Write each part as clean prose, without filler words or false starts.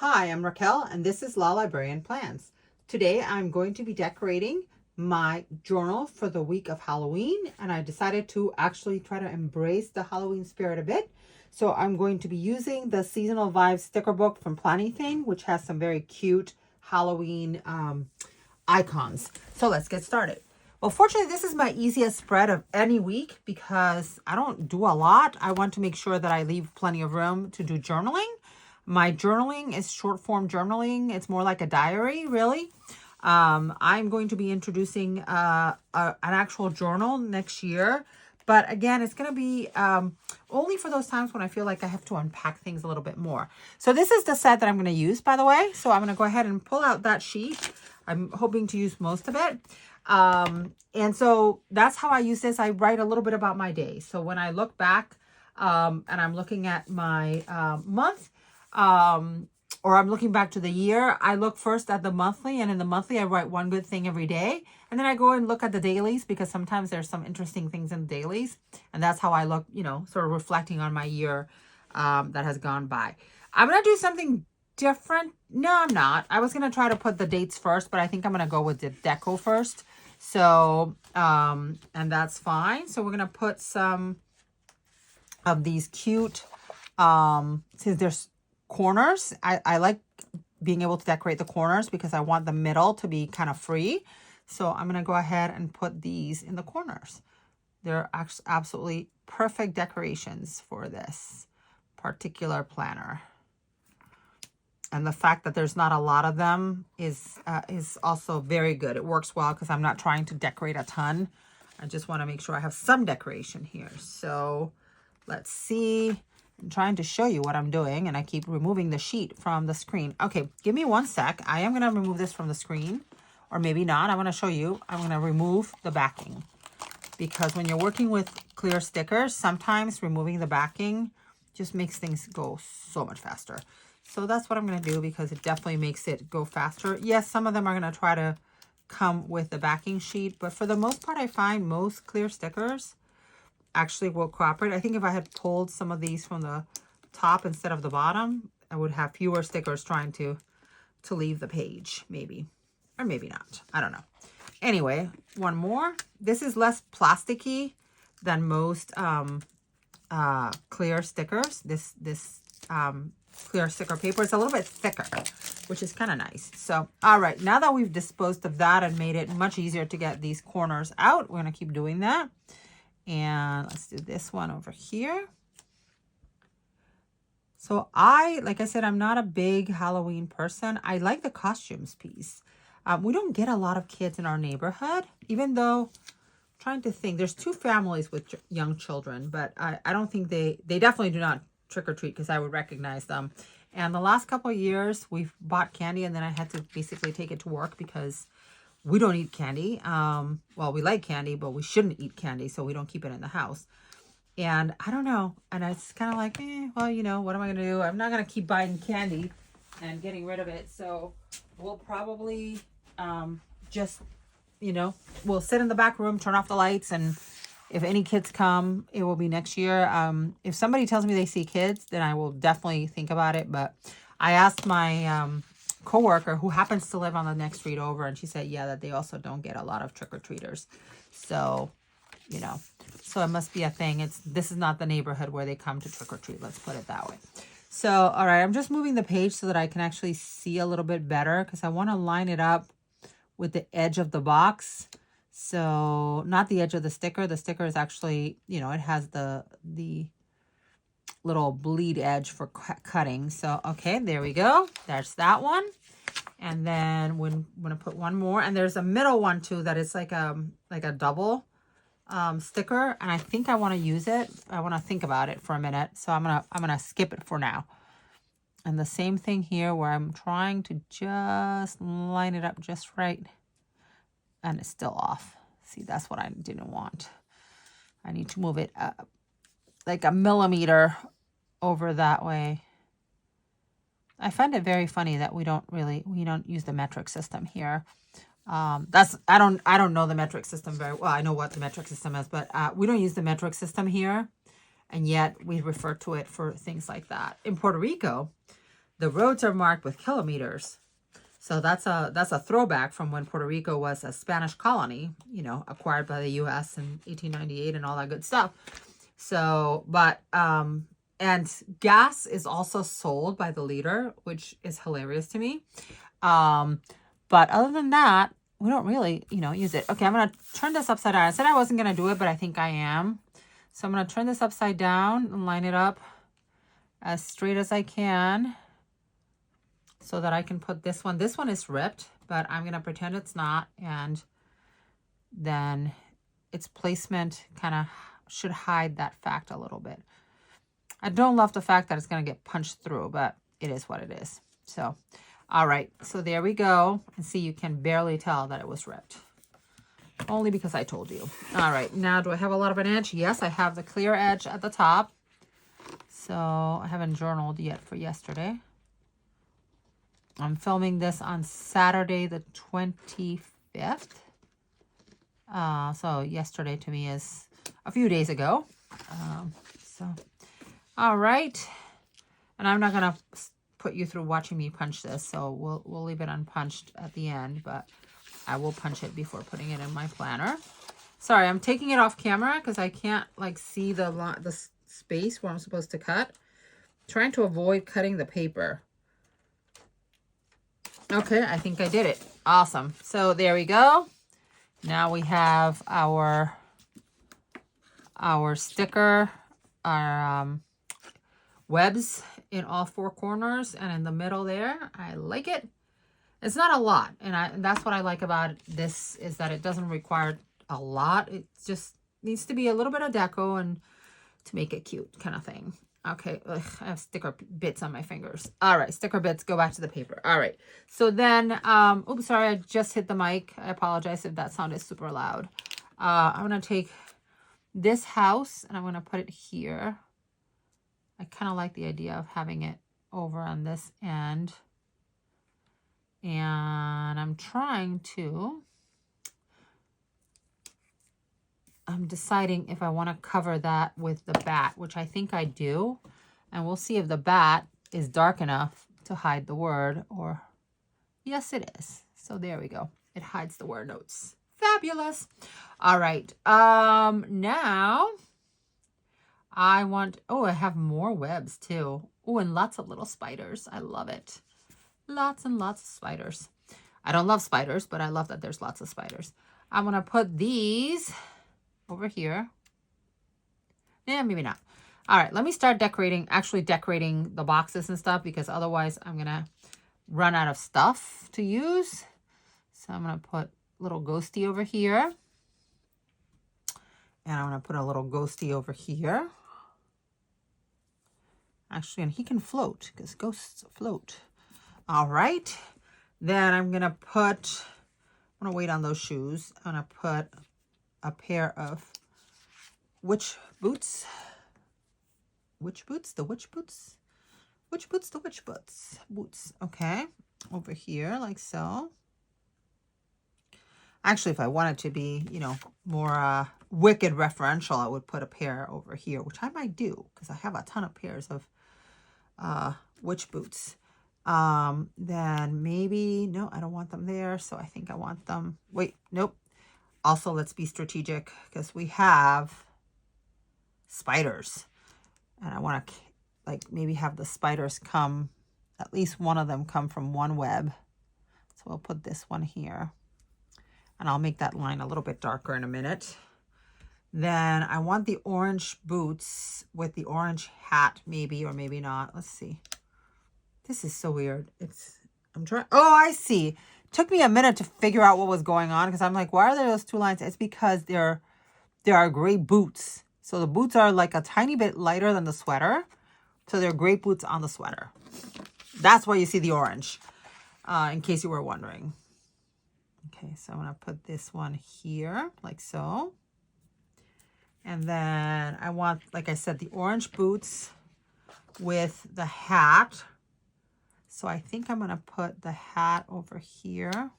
Hi, I'm Raquel, and this is La Librarian Plans. Today I'm going to be decorating my journal for the week of Halloween, and I decided to actually try to embrace the Halloween spirit a bit. So I'm going to be using the Seasonal Vibes sticker book from Planything, which has some very cute Halloween icons. So let's get started. Well, fortunately, this is my easiest spread of any week because I don't do a lot. I want to make sure that I leave plenty of room to do journaling. My journaling is short form journaling. It's more like a diary, really. I'm going to be introducing an actual journal next year. But again, it's going to be only for those times when I feel like I have to unpack things a little bit more. So this is the set that I'm going to use, by the way. So I'm going to go ahead and pull out that sheet. I'm hoping to use most of it. And so that's how I use this. I write a little bit about my day. So when I look back and I'm looking at my month, or I'm looking back to the year, I look first at the monthly, and in the monthly I write one good thing every day, and then I go and look at the dailies because sometimes there's some interesting things in the dailies, and that's how I look, sort of reflecting on my year that has gone by. I'm gonna do something different. No, I'm not. I was gonna try to put the dates first, but I think I'm gonna go with the deco first. So and that's fine. So we're gonna put some of these cute since there's corners. I like being able to decorate the corners because I want the middle to be kind of free. So I'm going to go ahead and put these in the corners. They're absolutely perfect decorations for this particular planner. And the fact that there's not a lot of them is also very good. It works well because I'm not trying to decorate a ton. I just want to make sure I have some decoration here. So let's see. I'm trying to show you what I'm doing, and I keep removing the sheet from the screen. Okay, give me one sec. I am going to remove this from the screen, or maybe not. I'm going to show you. I'm going to remove the backing because when you're working with clear stickers, sometimes removing the backing just makes things go so much faster. So that's what I'm going to do because it definitely makes it go faster. Yes, some of them are going to try to come with the backing sheet, but for the most part, I find most clear stickers actually will cooperate. I think if I had pulled some of these from the top instead of the bottom, I would have fewer stickers trying to leave the page, maybe. Or maybe not. I don't know. Anyway, one more. This is less plasticky than most clear stickers. This clear sticker paper is a little bit thicker, which is kind of nice. So, all right, now that we've disposed of that and made it much easier to get these corners out, we're going to keep doing that. And let's do this one over here. So like I said, I'm not a big Halloween person. I like the costumes piece. We don't get a lot of kids in our neighborhood, even though I'm trying to think. There's 2 families with young children, but I don't think they definitely do not trick or treat because I would recognize them. And the last couple of years, we've bought candy, and then I had to basically take it to work because we don't eat candy. Well, we like candy, but we shouldn't eat candy, so we don't keep it in the house. And I don't know. And it's kind of like, well, what am I going to do? I'm not going to keep buying candy and getting rid of it. So we'll probably just, we'll sit in the back room, turn off the lights, and if any kids come, it will be next year. If somebody tells me they see kids, then I will definitely think about it. But I asked my coworker who happens to live on the next street over, and she said, yeah, that they also don't get a lot of trick-or-treaters. So, so it must be a thing. This is not the neighborhood where they come to trick-or-treat. Let's put it that way. So, all right, I'm just moving the page so that I can actually see a little bit better because I want to line it up with the edge of the box. So not the edge of the sticker. The sticker is actually, it has the little bleed edge for cutting. So, okay, there we go. There's that one. And then we're going to put one more. And there's a middle one too that is like a double sticker. And I think I want to use it. I want to think about it for a minute. So I'm going to skip it for now. And the same thing here where I'm trying to just line it up just right. And it's still off. See, that's what I didn't want. I need to move it up like a millimeter over that way. I find it very funny that we don't use the metric system here. I don't know the metric system very well. I know what the metric system is, but we don't use the metric system here. And yet we refer to it for things like that. In Puerto Rico, The roads are marked with kilometers. So that's a throwback from when Puerto Rico was a Spanish colony, you know, acquired by the U.S. in 1898 and all that good stuff. So, but and gas is also sold by the liter, which is hilarious to me. But other than that, we don't really, you know, use it. Okay, I'm gonna turn this upside down. I said I wasn't gonna do it, but I think I am. So I'm gonna turn this upside down and line it up as straight as I can, so that I can put this one. This one is ripped, but I'm going to pretend it's not. And then its placement kind of should hide that fact a little bit. I don't love the fact that it's going to get punched through, but it is what it is. So, all right. So there we go. And see, you can barely tell that it was ripped. Only because I told you. All right. Now, do I have a lot of an edge? Yes, I have the clear edge at the top. So I haven't journaled yet for yesterday. I'm filming this on Saturday the 25th. So yesterday to me is a few days ago. All right. And I'm not going to put you through watching me punch this. So we'll leave it unpunched at the end. But I will punch it before putting it in my planner. Sorry, I'm taking it off camera because I can't like see the space where I'm supposed to cut. Trying to avoid cutting the paper. Okay, I think I did it. Awesome. So there we go. Now we have our sticker, our webs in all four corners and in the middle there. I like it. It's not a lot, and that's what I like about this, is that it doesn't require a lot. It just needs to be a little bit of deco and to make it cute kind of thing. Okay, ugh, I have sticker bits on my fingers. All right, sticker bits, go back to the paper. All right, so then, oops, sorry, I just hit the mic. I apologize if that sounded super loud. I'm going to take this house and I'm going to put it here. I kind of like the idea of having it over on this end. And I'm deciding if I want to cover that with the bat, which I think I do. And we'll see if the bat is dark enough to hide the word, or yes, it is. So there we go. It hides the word notes. Fabulous. All right. Now I want, I have more webs too. Oh, and lots of little spiders. I love it. Lots and lots of spiders. I don't love spiders, but I love that there's lots of spiders. I'm going to put these over here. Yeah, maybe not. All right, let me start actually decorating the boxes and stuff, because otherwise I'm going to run out of stuff to use. So I'm going to put little ghosty over here. And I'm going to put a little ghosty over here. Actually, and he can float because ghosts float. All right. Then I'm going to wait on those shoes. I'm going to put a pair of witch boots. Witch boots? The witch boots? Witch boots? The witch boots. Boots. Okay. Over here, like so. Actually, if I wanted to be, more wicked referential, I would put a pair over here, which I might do because I have a ton of pairs of witch boots. Then maybe, no, I don't want them there. So I think I want them. Wait, nope. Also, let's be strategic because we have spiders. And I want to maybe have the spiders come, at least one of them come from one web. So we'll put this one here. And I'll make that line a little bit darker in a minute. Then I want the orange boots with the orange hat, maybe or maybe not. Let's see. This is so weird. Oh, I see. Took me a minute to figure out what was going on because I'm like, why are there those two lines? It's because there are gray boots. So the boots are like a tiny bit lighter than the sweater. So they're gray boots on the sweater. That's why you see the orange, in case you were wondering. Okay, so I'm going to put this one here like so. And then I want, like I said, the orange boots with the hat. So I think I'm going to put the hat over here.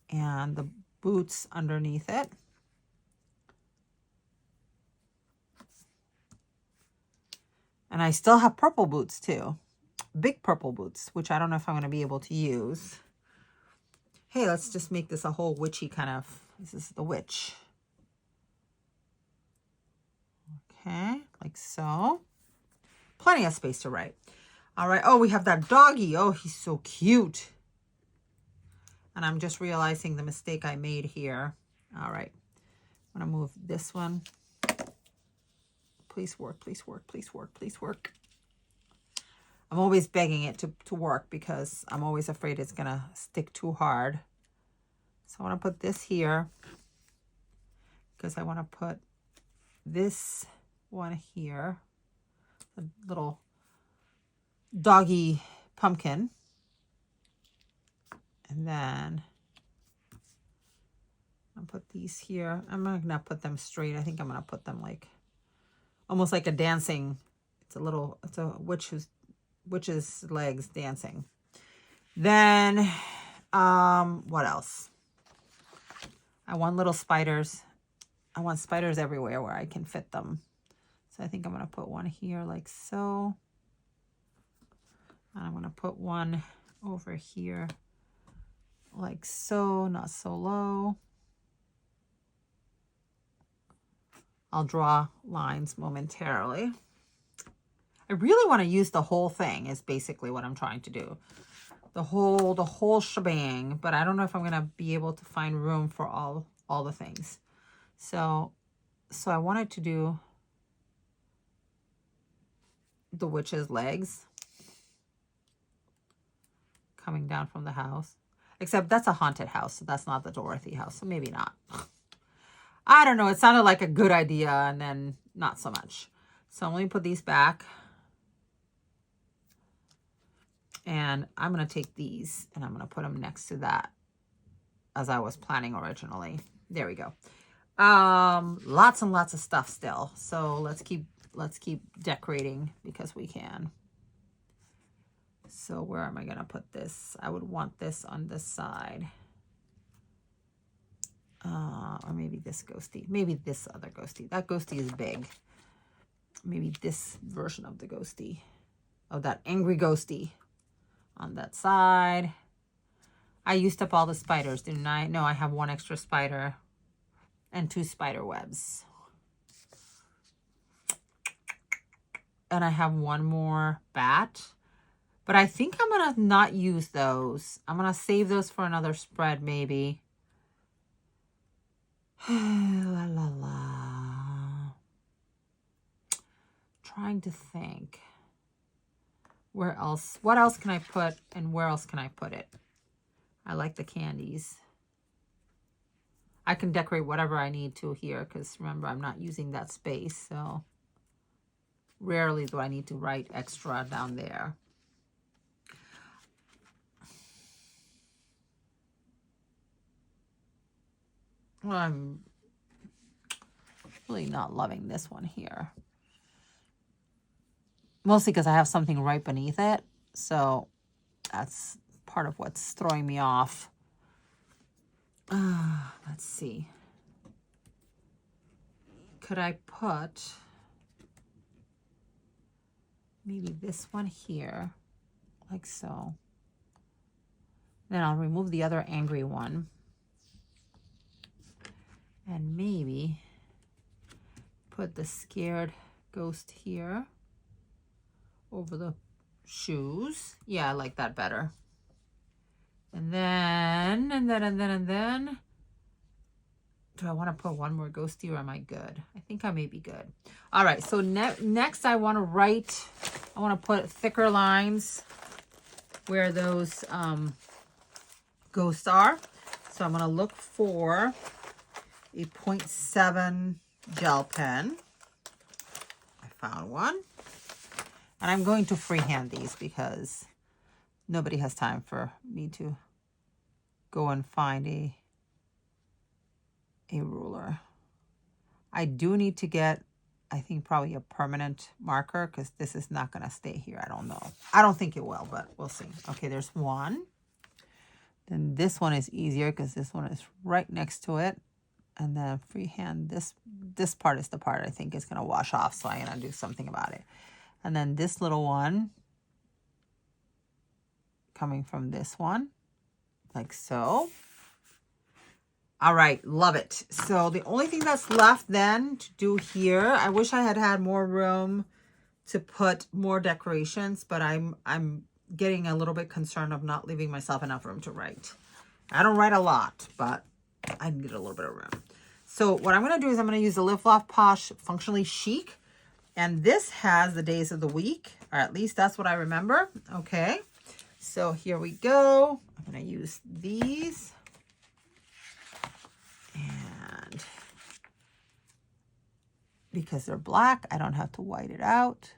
And the boots underneath it. And I still have purple boots too. Big purple boots, which I don't know if I'm going to be able to use. Hey, let's just make this a whole witchy kind of, this is the witch. Okay, like so. Plenty of space to write. All right, oh, we have that doggy. Oh, he's so cute. And I'm just realizing the mistake I made here. All right, I'm gonna move this one. Please work, please work, please work, please work. I'm always begging it to work because I'm always afraid it's gonna stick too hard. So I wanna put this here because I wanna put this one here, a little doggy pumpkin. And then I'll put these here. I'm not gonna put them straight. I think I'm gonna put them like, almost like a dancing, it's a witch's legs dancing. Then, what else? I want little spiders. I want spiders everywhere where I can fit them. So I think I'm gonna put one here like so. And I'm gonna put one over here like so, not so low. I'll draw lines momentarily. I really want to use the whole thing is basically what I'm trying to do. The whole shebang, but I don't know if I'm going to be able to find room for all the things. So I wanted to do the witch's legs coming down from the house. Except that's a haunted house, so that's not the Dorothy house, so maybe not. I don't know, it sounded like a good idea and then not so much. So let me put these back. And I'm going to take these and I'm going to put them next to that as I was planning originally. There we go. Lots and lots of stuff still. So let's keep decorating because we can. So where am I going to put this? I would want this on this side. Or maybe this ghosty. Maybe this other ghosty. That ghosty is big. Maybe this version of the ghosty. Of that angry ghosty on that side. I used up all the spiders, didn't I? No, I have one extra spider and 2 spider webs. And I have one more bat. But I think I'm going to not use those. I'm going to save those for another spread, maybe. La la la. Trying to think. Where else? What else can I put and where else can I put it? I like the candies. I can decorate whatever I need to here because remember, I'm not using that space. So rarely do I need to write extra down there. Well, I'm really not loving this one here. Mostly because I have something right beneath it. So that's part of what's throwing me off. Let's see. Could I put maybe this one here, like so. Then I'll remove the other angry one. And maybe put the scared ghost here over the shoes. Yeah, I like that better. And then, do I want to put one more ghosty or am I good? I think I may be good. All right, so next I want to put thicker lines where those ghosts are. So I'm going to look for a 0.7 gel pen. I found one. And I'm going to freehand these because nobody has time for me to go and find a ruler. I do need to get, I think, probably a permanent marker because this is not going to stay here. I don't know. I don't think it will, but we'll see. Okay, there's one. Then this one is easier because this one is right next to it. And then freehand, this part is the part I think is going to wash off. So I'm going to do something about it. And then this little one coming from this one, like so. All right, love it. So the only thing that's left then to do here, I wish I had had more room to put more decorations, but I'm getting a little bit concerned of not leaving myself enough room to write. I don't write a lot, but I need a little bit of room. So what I'm going to do is I'm going to use the Live Loft Posh Functionally Chic. And this has the days of the week, or at least that's what I remember. Okay, so here we go. I'm going to use these. And because they're black, I don't have to white it out.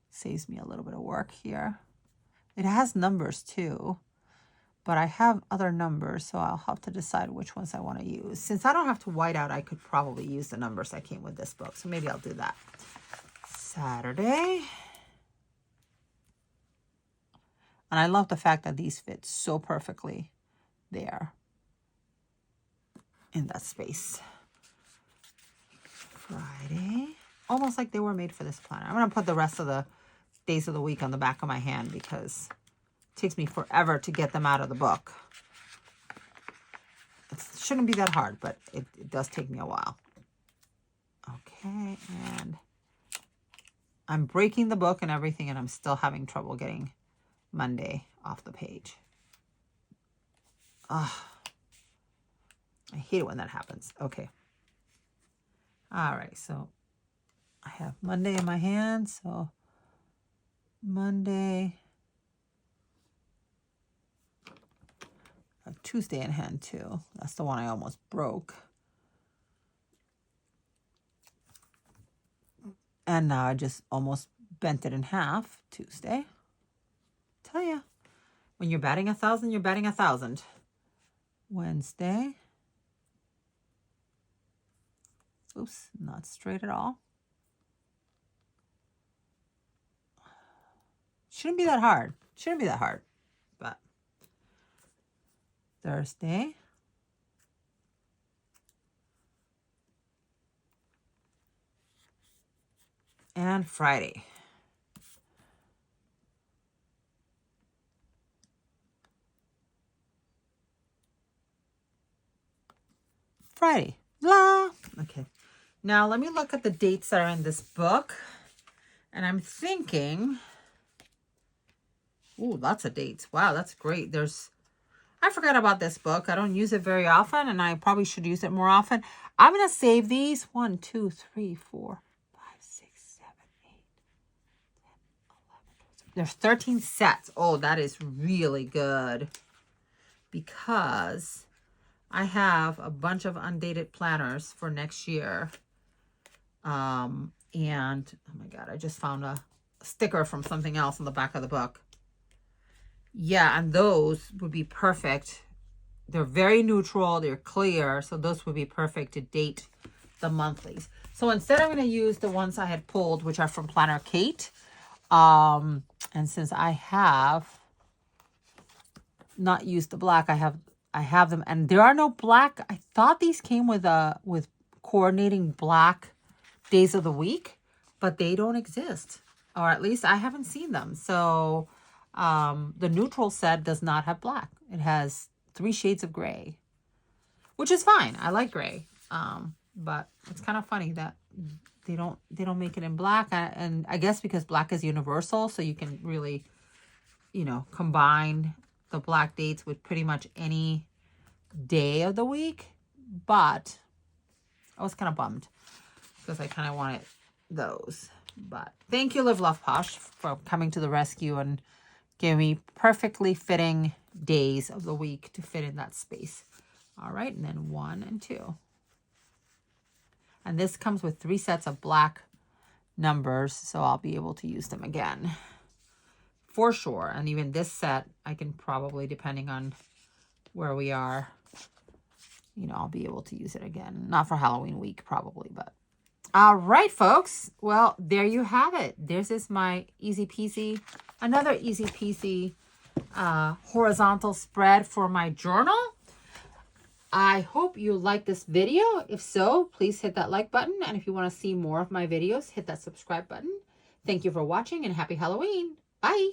Saves me a little bit of work here. It has numbers too, but I have other numbers, so I'll have to decide which ones I want to use. Since I don't have to white out, I could probably use the numbers that came with this book, so maybe I'll do that. Saturday. And I love the fact that these fit so perfectly there in that space. Friday. Almost like they were made for this planner. I'm going to put the rest of the days of the week on the back of my hand because it takes me forever to get them out of the book. It shouldn't be that hard, but it does take me a while. Okay, and I'm breaking the book and everything, and I'm still having trouble getting Monday off the page. Ugh. I hate it when that happens. Okay. All right, so I have Monday in my hand, so Monday. I have Tuesday in hand too. That's the one I almost broke. And now I just almost bent it in half. Tuesday. Tell ya, when you're batting 1,000, you're batting 1,000. Wednesday. Oops, not straight at all. Shouldn't be that hard. Shouldn't be that hard. But Thursday. And Friday. Friday. La. Okay. Now let me look at the dates that are in this book. And I'm thinking, ooh, lots of dates. Wow, that's great. I forgot about this book. I don't use it very often, and I probably should use it more often. I'm going to save these. 1, 2, 3, 4, 5, 6, 7, 8, 10, 11, 12. There's 13 sets. Oh, that is really good because I have a bunch of undated planners for next year. And oh my God, I just found a sticker from something else on the back of the book. Yeah, and those would be perfect. They're very neutral, they're clear, so those would be perfect to date the monthlies. So instead I'm going to use the ones I had pulled, which are from Planner Kate. And since I have not used the black, I have them, and there are no black. I thought these came with coordinating black days of the week, but they don't exist, or at least I haven't seen them. So the neutral set does not have black. It has 3 shades of gray, which is fine. I like gray, but it's kind of funny that they don't make it in black. And I guess because black is universal, so you can really, combine the black dates with pretty much any day of the week. But I was kind of bummed because I kind of wanted those. But thank you, Live Loft Posh, for coming to the rescue and giving me perfectly fitting days of the week to fit in that space. All right, and then 1 and 2. And this comes with 3 sets of black numbers, so I'll be able to use them again for sure. And even this set, I can probably, depending on where we are, I'll be able to use it again. Not for Halloween week, probably, but. All right, folks. Well, there you have it. This is my another easy peasy horizontal spread for my journal. I hope you like this video. If so, please hit that like button. And if you want to see more of my videos, hit that subscribe button. Thank you for watching and happy Halloween. Bye.